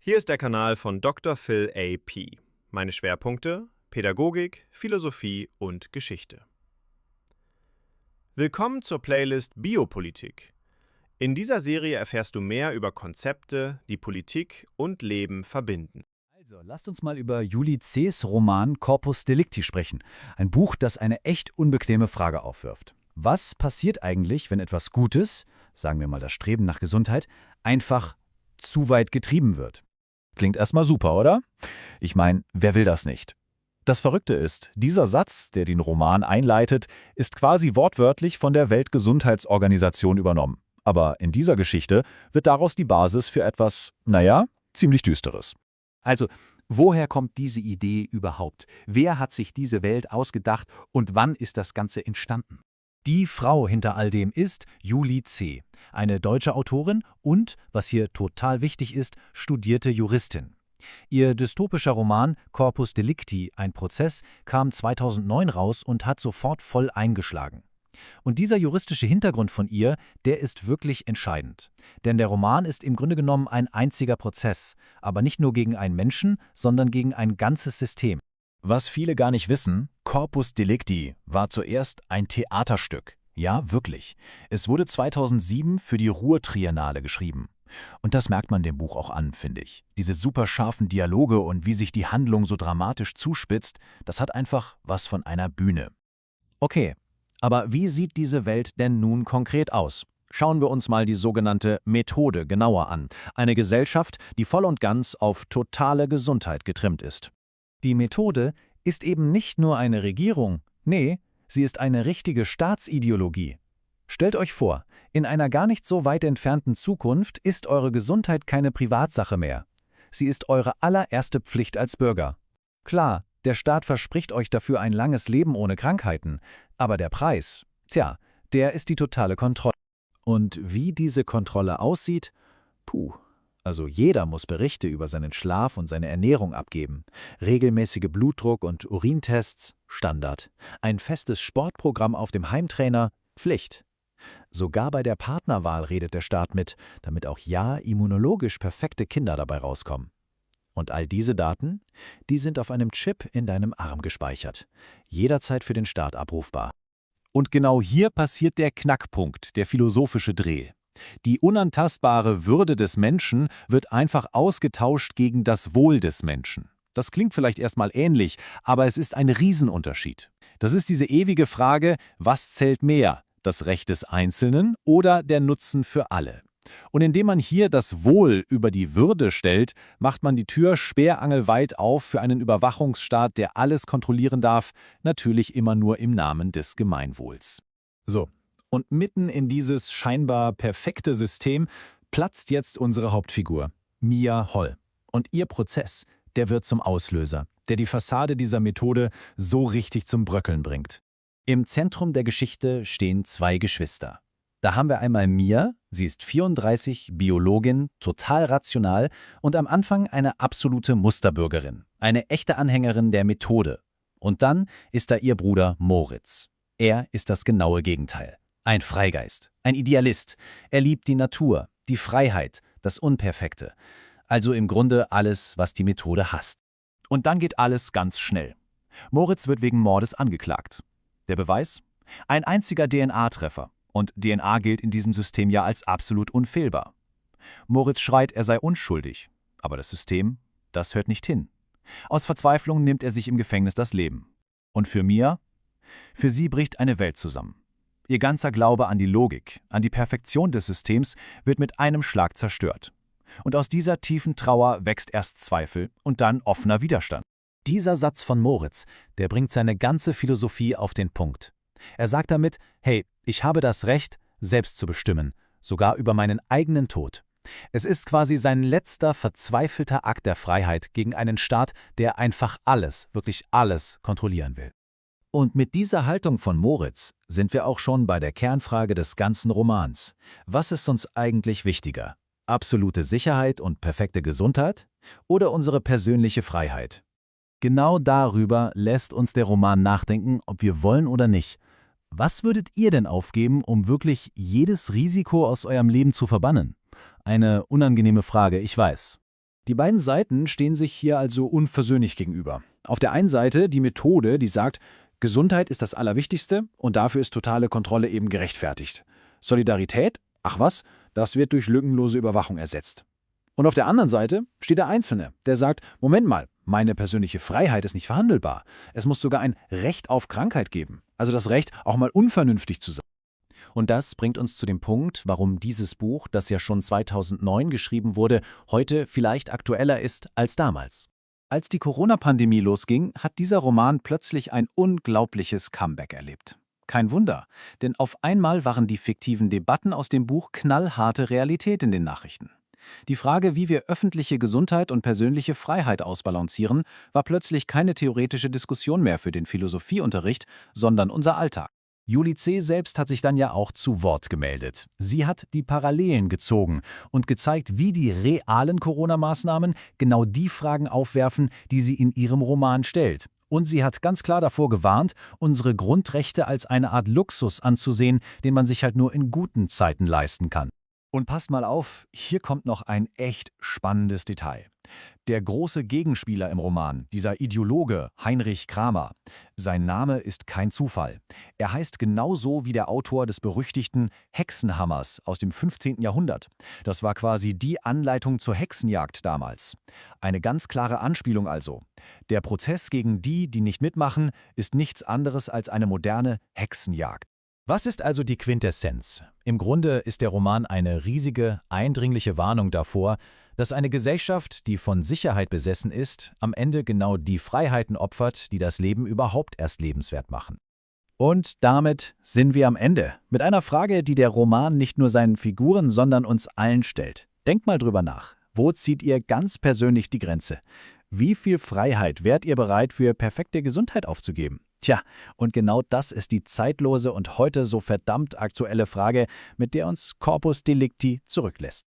Hier ist der Kanal von Dr. Phil A.P. Meine Schwerpunkte: Pädagogik, Philosophie und Geschichte. Willkommen zur Playlist Biopolitik. In dieser Serie erfährst du mehr über Konzepte, die Politik und Leben verbinden. Also, lasst uns mal über Julie C.'s Roman Corpus Delicti sprechen. Ein Buch, das eine echt unbequeme Frage aufwirft. Was passiert eigentlich, wenn etwas Gutes, sagen wir mal das Streben nach Gesundheit, einfach zu weit getrieben wird? Klingt erstmal super, oder? Ich meine, wer will das nicht? Das Verrückte ist, dieser Satz, der den Roman einleitet, ist quasi wortwörtlich von der Weltgesundheitsorganisation übernommen. Aber in dieser Geschichte wird daraus die Basis für etwas, ziemlich Düsteres. Also, woher kommt diese Idee überhaupt? Wer hat sich diese Welt ausgedacht und wann ist das Ganze entstanden? Die Frau hinter all dem ist Julie C., eine deutsche Autorin und, was hier total wichtig ist, studierte Juristin. Ihr dystopischer Roman Corpus Delicti, ein Prozess, kam 2009 raus und hat sofort voll eingeschlagen. Und dieser juristische Hintergrund von ihr, der ist wirklich entscheidend. Denn der Roman ist im Grunde genommen ein einziger Prozess, aber nicht nur gegen einen Menschen, sondern gegen ein ganzes System. Was viele gar nicht wissen, Corpus Delicti war zuerst ein Theaterstück. Ja, wirklich. Es wurde 2007 für die Ruhr-Triennale geschrieben. Und das merkt man dem Buch auch an, finde ich. Diese super scharfen Dialoge und wie sich die Handlung so dramatisch zuspitzt, das hat einfach was von einer Bühne. Okay, aber wie sieht diese Welt denn nun konkret aus? Schauen wir uns mal die sogenannte Methode genauer an. Eine Gesellschaft, die voll und ganz auf totale Gesundheit getrimmt ist. Die Methode ist eben nicht nur eine Regierung, nee, sie ist eine richtige Staatsideologie. Stellt euch vor, in einer gar nicht so weit entfernten Zukunft ist eure Gesundheit keine Privatsache mehr. Sie ist eure allererste Pflicht als Bürger. Klar, der Staat verspricht euch dafür ein langes Leben ohne Krankheiten, aber der Preis, der ist die totale Kontrolle. Und wie diese Kontrolle aussieht? Also jeder muss Berichte über seinen Schlaf und seine Ernährung abgeben. Regelmäßige Blutdruck- und Urintests, Standard. Ein festes Sportprogramm auf dem Heimtrainer, Pflicht. Sogar bei der Partnerwahl redet der Staat mit, damit auch immunologisch perfekte Kinder dabei rauskommen. Und all diese Daten, die sind auf einem Chip in deinem Arm gespeichert. Jederzeit für den Staat abrufbar. Und genau hier passiert der Knackpunkt, der philosophische Dreh. Die unantastbare Würde des Menschen wird einfach ausgetauscht gegen das Wohl des Menschen. Das klingt vielleicht erstmal ähnlich, aber es ist ein Riesenunterschied. Das ist diese ewige Frage, was zählt mehr, das Recht des Einzelnen oder der Nutzen für alle? Und indem man hier das Wohl über die Würde stellt, macht man die Tür sperrangelweit auf für einen Überwachungsstaat, der alles kontrollieren darf, natürlich immer nur im Namen des Gemeinwohls. So. Und mitten in dieses scheinbar perfekte System platzt jetzt unsere Hauptfigur, Mia Holl. Und ihr Prozess, der wird zum Auslöser, der die Fassade dieser Methode so richtig zum Bröckeln bringt. Im Zentrum der Geschichte stehen zwei Geschwister. Da haben wir einmal Mia, sie ist 34, Biologin, total rational und am Anfang eine absolute Musterbürgerin, eine echte Anhängerin der Methode. Und dann ist da ihr Bruder Moritz. Er ist das genaue Gegenteil. Ein Freigeist, ein Idealist. Er liebt die Natur, die Freiheit, das Unperfekte. Also im Grunde alles, was die Methode hasst. Und dann geht alles ganz schnell. Moritz wird wegen Mordes angeklagt. Der Beweis? Ein einziger DNA-Treffer. Und DNA gilt in diesem System ja als absolut unfehlbar. Moritz schreit, er sei unschuldig. Aber das System, das hört nicht hin. Aus Verzweiflung nimmt er sich im Gefängnis das Leben. Und für Mia? Für sie bricht eine Welt zusammen. Ihr ganzer Glaube an die Logik, an die Perfektion des Systems wird mit einem Schlag zerstört. Und aus dieser tiefen Trauer wächst erst Zweifel und dann offener Widerstand. Dieser Satz von Moritz, der bringt seine ganze Philosophie auf den Punkt. Er sagt damit, hey, ich habe das Recht, selbst zu bestimmen, sogar über meinen eigenen Tod. Es ist quasi sein letzter verzweifelter Akt der Freiheit gegen einen Staat, der einfach alles, wirklich alles kontrollieren will. Und mit dieser Haltung von Moritz sind wir auch schon bei der Kernfrage des ganzen Romans. Was ist uns eigentlich wichtiger? Absolute Sicherheit und perfekte Gesundheit oder unsere persönliche Freiheit? Genau darüber lässt uns der Roman nachdenken, ob wir wollen oder nicht. Was würdet ihr denn aufgeben, um wirklich jedes Risiko aus eurem Leben zu verbannen? Eine unangenehme Frage, ich weiß. Die beiden Seiten stehen sich hier also unversöhnlich gegenüber. Auf der einen Seite die Methode, die sagt, Gesundheit ist das Allerwichtigste und dafür ist totale Kontrolle eben gerechtfertigt. Solidarität? Ach was, das wird durch lückenlose Überwachung ersetzt. Und auf der anderen Seite steht der Einzelne, der sagt, Moment mal, meine persönliche Freiheit ist nicht verhandelbar. Es muss sogar ein Recht auf Krankheit geben. Also das Recht, auch mal unvernünftig zu sein. Und das bringt uns zu dem Punkt, warum dieses Buch, das ja schon 2009 geschrieben wurde, heute vielleicht aktueller ist als damals. Als die Corona-Pandemie losging, hat dieser Roman plötzlich ein unglaubliches Comeback erlebt. Kein Wunder, denn auf einmal waren die fiktiven Debatten aus dem Buch knallharte Realität in den Nachrichten. Die Frage, wie wir öffentliche Gesundheit und persönliche Freiheit ausbalancieren, war plötzlich keine theoretische Diskussion mehr für den Philosophieunterricht, sondern unser Alltag. Julie C. selbst hat sich dann ja auch zu Wort gemeldet. Sie hat die Parallelen gezogen und gezeigt, wie die realen Corona-Maßnahmen genau die Fragen aufwerfen, die sie in ihrem Roman stellt. Und sie hat ganz klar davor gewarnt, unsere Grundrechte als eine Art Luxus anzusehen, den man sich halt nur in guten Zeiten leisten kann. Und passt mal auf, hier kommt noch ein echt spannendes Detail. Der große Gegenspieler im Roman, dieser Ideologe Heinrich Kramer, sein Name ist kein Zufall. Er heißt genauso wie der Autor des berüchtigten Hexenhammers aus dem 15. Jahrhundert. Das war quasi die Anleitung zur Hexenjagd damals. Eine ganz klare Anspielung also. Der Prozess gegen die, die nicht mitmachen, ist nichts anderes als eine moderne Hexenjagd. Was ist also die Quintessenz? Im Grunde ist der Roman eine riesige, eindringliche Warnung davor, dass eine Gesellschaft, die von Sicherheit besessen ist, am Ende genau die Freiheiten opfert, die das Leben überhaupt erst lebenswert machen. Und damit sind wir am Ende. Mit einer Frage, die der Roman nicht nur seinen Figuren, sondern uns allen stellt. Denkt mal drüber nach. Wo zieht ihr ganz persönlich die Grenze? Wie viel Freiheit wärt ihr bereit, für perfekte Gesundheit aufzugeben? Tja, und genau das ist die zeitlose und heute so verdammt aktuelle Frage, mit der uns Corpus Delicti zurücklässt.